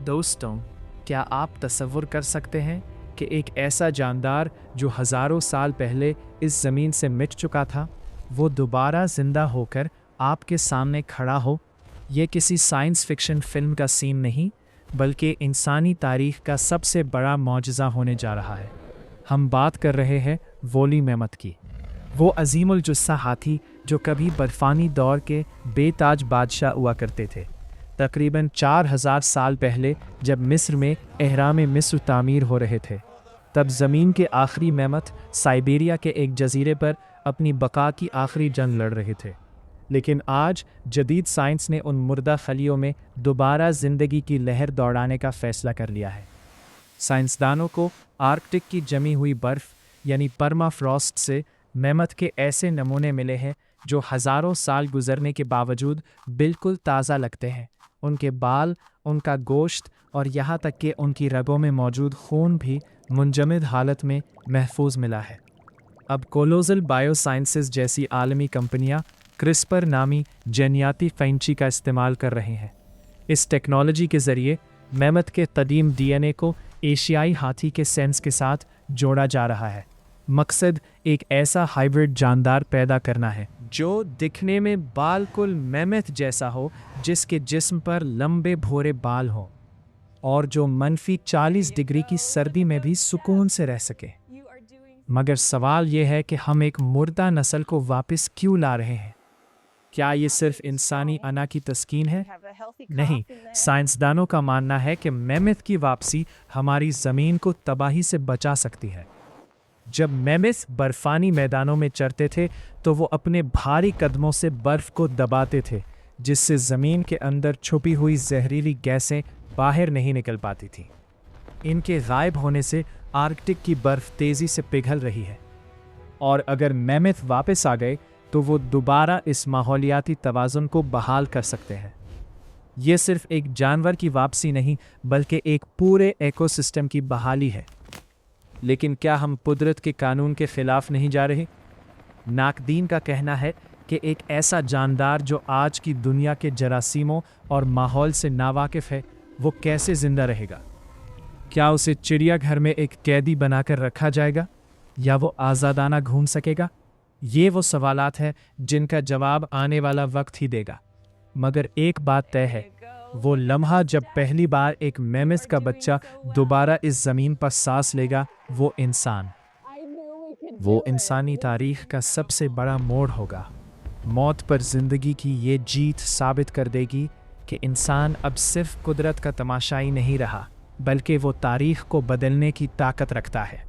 दोस्तों, क्या आप तसव्वुर कर सकते हैं कि एक ऐसा जानदार जो हज़ारों साल पहले इस ज़मीन से मिट चुका था, वो दोबारा ज़िंदा होकर आपके सामने खड़ा हो? ये किसी साइंस फ़िक्शन फ़िल्म का सीन नहीं, बल्कि इंसानी तारीख़ का सबसे बड़ा मौजज़ा होने जा रहा है। हम बात कर रहे हैं वोली मैमथ की, वो अज़ीमुल जुस्सा हाथी जो कभी बर्फ़ानी दौर के बेताज बादशाह हुआ करते थे। तकरीबन 4000 साल पहले जब मिस्र में एहराम मिस्र तामीर हो रहे थे, तब ज़मीन के आखिरी मैमथ साइबेरिया के एक जजीरे पर अपनी बका की आखिरी जंग लड़ रहे थे। लेकिन आज जदीद साइंस ने उन मुर्दा खलियों में दोबारा ज़िंदगी की लहर दौड़ाने का फ़ैसला कर लिया है। साइंसदानों को आर्कटिक की जमी हुई बर्फ़ यानी परमाफ्रॉस्ट से मैमथ के ऐसे नमूने मिले हैं जो हज़ारों साल गुजरने के बावजूद बिल्कुल ताज़ा लगते हैं। उनके बाल, उनका गोश्त और यहाँ तक कि उनकी रगों में मौजूद खून भी मुंजमद हालत में महफूज मिला है। अब कोलोज़ल बायोसाइंसेस जैसी आलमी कंपनियाँ क्रिस्पर नामी जेनियाती फैंची का इस्तेमाल कर रहे हैं। इस टेक्नोलॉजी के ज़रिए मैमथ के कदीम डीएनए को एशियाई हाथी के सेंस के साथ जोड़ा जा रहा है। मकसद एक ऐसा हाइब्रिड जानदार पैदा करना है जो दिखने में बालकुल मैमथ जैसा हो, जिसके जिस्म पर लंबे भूरे बाल हों और जो मनफी 40 डिग्री की सर्दी में भी सुकून से रह सके। मगर सवाल यह है कि हम एक मुर्दा नस्ल को वापस क्यों ला रहे हैं? क्या ये सिर्फ इंसानी अना की तस्कीन है? नहीं, साइंसदानों का मानना है कि मैमथ की वापसी हमारी ज़मीन को तबाही से बचा सकती है। जब मैमथ बर्फानी मैदानों में चरते थे तो वो अपने भारी कदमों से बर्फ को दबाते थे, जिससे ज़मीन के अंदर छुपी हुई जहरीली गैसें बाहर नहीं निकल पाती थीं। इनके गायब होने से आर्कटिक की बर्फ़ तेज़ी से पिघल रही है, और अगर मैमथ वापस आ गए तो वो दोबारा इस माहौलियाती तवाज़ुन को बहाल कर सकते हैं। ये सिर्फ एक जानवर की वापसी नहीं, बल्कि एक पूरे इकोसिस्टम की बहाली है। लेकिन क्या हम कुदरत के कानून के ख़िलाफ़ नहीं जा रहे? नाकदीन का कहना है कि एक ऐसा जानदार जो आज की दुनिया के जरासीमों और माहौल से नावाकिफ़ है, वो कैसे ज़िंदा रहेगा? क्या उसे चिड़ियाघर में एक कैदी बनाकर रखा जाएगा, या वो आज़ादाना घूम सकेगा? ये वो सवालात हैं जिनका जवाब आने वाला वक्त ही देगा। मगर एक बात तय है, वो लम्हा जब पहली बार एक मैमथ का बच्चा दोबारा इस ज़मीन पर सांस लेगा, वो इंसानी तारीख़ का सबसे बड़ा मोड़ होगा। मौत पर ज़िंदगी की ये जीत साबित कर देगी कि इंसान अब सिर्फ कुदरत का तमाशाई नहीं रहा, बल्कि वो तारीख़ को बदलने की ताकत रखता है।